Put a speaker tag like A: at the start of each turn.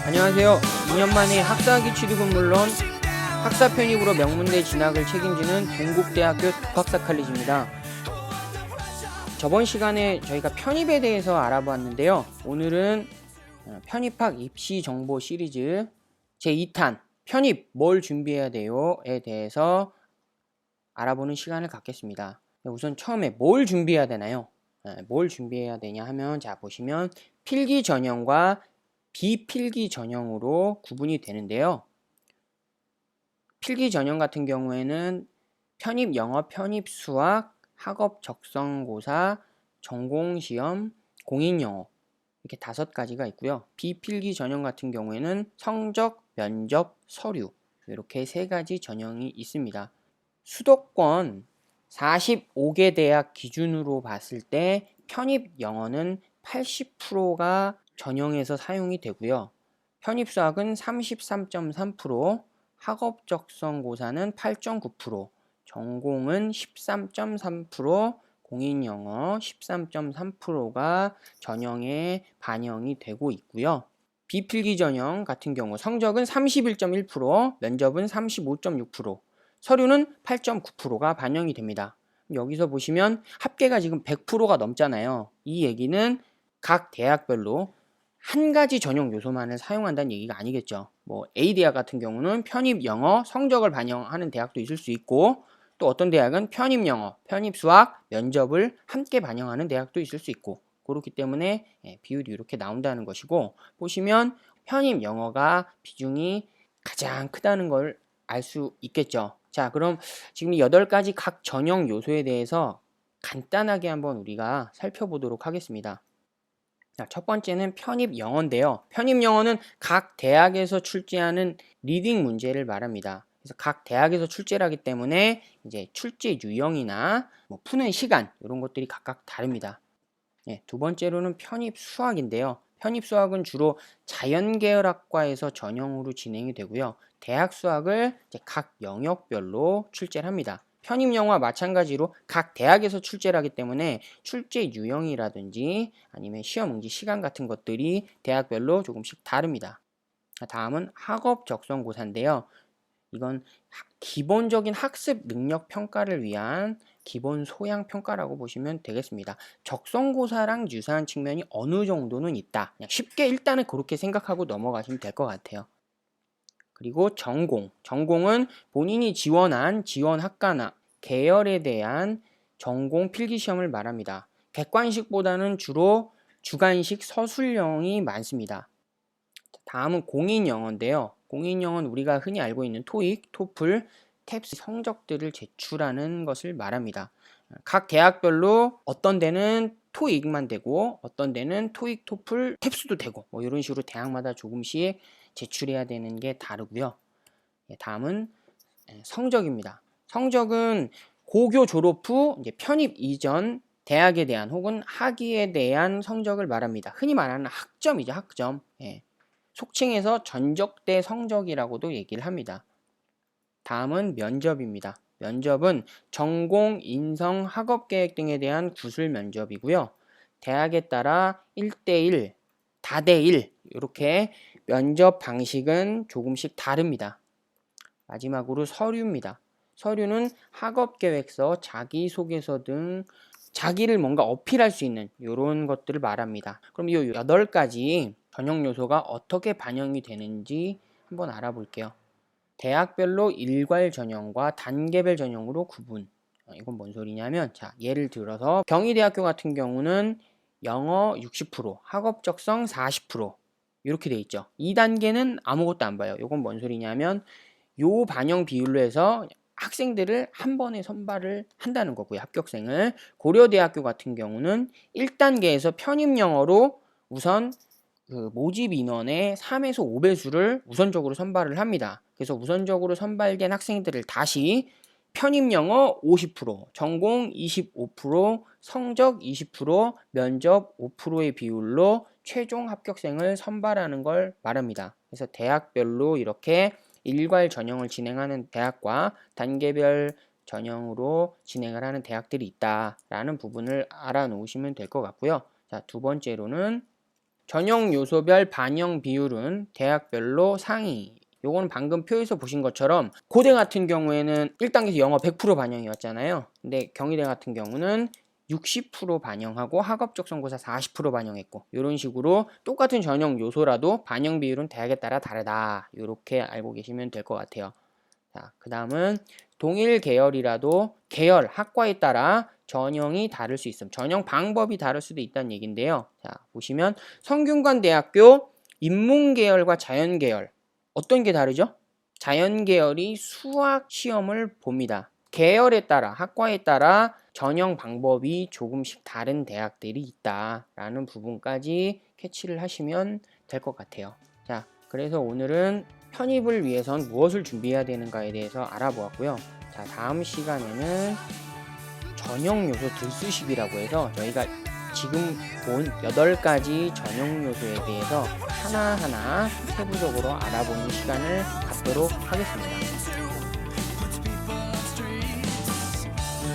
A: 안녕하세요. 2년 만에 학사학위 취득은 물론 학사 편입으로 명문대 진학을 책임지는 동국대학교 독학사 칼리지입니다. 저번 시간에 저희가 편입에 대해서 알아봤는데요. 오늘은 편입학 입시 정보 시리즈 제2탄 편입 뭘 준비해야 돼요에 대해서 알아보는 시간을 갖겠습니다. 우선 처음에 뭘 준비해야 되나요? 뭘 준비해야 되냐 하면, 자 보시면 필기 전형과 비필기 전형으로 구분이 되는데요. 필기 전형 같은 경우에는 편입 영어, 편입 수학, 학업 적성고사, 전공시험, 공인영어 이렇게 5가지가 있고요. 비필기 전형 같은 경우에는 성적, 면접, 서류 이렇게 3가지 전형이 있습니다. 수도권 45개 대학 기준으로 봤을 때 편입 영어는 80%가 전형에서 사용이 되고요. 편입 수학은 33.3%, 학업 적성고사는 8.9%, 전공은 13.3%, 공인영어 13.3%가 전형에 반영이 되고 있고요. 비필기 전형 같은 경우 성적은 31.1%, 면접은 35.6%, 서류는 8.9%가 반영이 됩니다. 여기서 보시면 합계가 지금 100%가 넘잖아요. 이 얘기는 각 대학별로 한 가지 전형 요소만을 사용한다는 얘기가 아니겠죠. 뭐 A대학 같은 경우는 편입 영어 성적을 반영하는 대학도 있을 수 있고, 또 어떤 대학은 편입 영어, 편입 수학, 면접을 함께 반영하는 대학도 있을 수 있고, 그렇기 때문에 비율이 이렇게 나온다는 것이고, 보시면 편입 영어가 비중이 가장 크다는 걸 알 수 있겠죠. 자, 그럼 지금 8가지 각 전형 요소에 대해서 간단하게 한번 우리가 살펴보도록 하겠습니다. 자, 첫 번째는 편입 영어인데요. 편입 영어는 각 대학에서 출제하는 리딩 문제를 말합니다. 그래서 각 대학에서 출제를 하기 때문에 이제 출제 유형이나 뭐 푸는 시간 이런 것들이 각각 다릅니다. 두 번째로는 편입 수학인데요. 편입 수학은 주로 자연계열학과에서 전형으로 진행이 되고요. 대학 수학을 이제 각 영역별로 출제를 합니다. 편입 영어와 마찬가지로 각 대학에서 출제를 하기 때문에 출제 유형이라든지 아니면 시험 응시 시간 같은 것들이 대학별로 조금씩 다릅니다. 다음은 학업 적성고사인데요. 이건 기본적인 학습 능력 평가를 위한 기본 소양 평가라고 보시면 되겠습니다. 적성고사랑 유사한 측면이 어느 정도는 있다. 그냥 쉽게 일단은 그렇게 생각하고 넘어가시면 될 것 같아요. 그리고 전공은 본인이 지원한 지원 학과나 계열에 대한 전공 필기시험을 말합니다. 객관식보다는 주로 주관식 서술형이 많습니다. 다음은 공인영어인데요. 공인영어는 우리가 흔히 알고 있는 토익, 토플, 탭스 성적들을 제출하는 것을 말합니다. 각 대학별로 어떤 데는 토익만 되고 어떤 데는 토익, 토플, 탭스도 되고 뭐 이런 식으로 대학마다 조금씩 제출해야 되는 게 다르고요. 다음은 성적입니다. 성적은 고교 졸업 후 이제 편입 이전 대학에 대한 혹은 학위에 대한 성적을 말합니다. 흔히 말하는 학점이죠, 학점. 속칭해서 전적대 성적이라고도 얘기를 합니다. 다음은 면접입니다. 면접은 전공, 인성, 학업계획 등에 대한 구술 면접이고요. 대학에 따라 1대1, 다대1 이렇게 면접 방식은 조금씩 다릅니다. 마지막으로 서류입니다. 서류는 학업계획서, 자기소개서 등 자기를 뭔가 어필할 수 있는 이런 것들을 말합니다. 그럼 이 8가지 전형 요소가 어떻게 반영이 되는지 한번 알아볼게요. 대학별로 일괄 전형과 단계별 전형으로 구분. 이건 뭔 소리냐면, 자, 예를 들어서 경희대학교 같은 경우는 영어 60%, 학업 적성 40% 이렇게 돼 있죠. 2단계는 아무것도 안 봐요. 이건 뭔 소리냐면 요 반영 비율로 해서 학생들을 한 번에 선발을 한다는 거고요. 합격생을. 고려대학교 같은 경우는 1단계에서 편입 영어로 우선 그 모집 인원의 3에서 5배수를 우선적으로 선발을 합니다. 그래서 우선적으로 선발된 학생들을 다시 편입 영어 50%, 전공 25%, 성적 20%, 면접 5%의 비율로 최종 합격생을 선발하는 걸 말합니다. 그래서 대학별로 이렇게 일괄 전형을 진행하는 대학과 단계별 전형으로 진행을 하는 대학들이 있다라는 부분을 알아놓으시면 될 것 같고요. 자, 두 번째로는 전형 요소별 반영 비율은 대학별로 상위. 요거는 방금 표에서 보신 것처럼 고대 같은 경우에는 1단계에서 영어 100% 반영이었잖아요. 근데 경희대 같은 경우는 60% 반영하고 학업 적성고사 40% 반영했고, 이런 식으로 똑같은 전형 요소라도 반영 비율은 대학에 따라 다르다. 이렇게 알고 계시면 될 것 같아요. 자, 그 다음은 동일 계열이라도 계열, 학과에 따라 전형이 다를 수 있음. 전형 방법이 다를 수도 있다는 얘기인데요. 자, 보시면 성균관대학교 인문계열과 자연계열 어떤 게 다르죠? 자연계열이 수학 시험을 봅니다. 계열에 따라, 학과에 따라 전형 방법이 조금씩 다른 대학들이 있다라는 부분까지 캐치를 하시면 될 것 같아요. 자, 그래서 오늘은 편입을 위해선 무엇을 준비해야 되는가에 대해서 알아보았고요. 자, 다음 시간에는 전형 요소 들쑤시기라고 해서 저희가 지금 본 8가지 전형 요소에 대해서 하나하나 세부적으로 알아보는 시간을 갖도록 하겠습니다.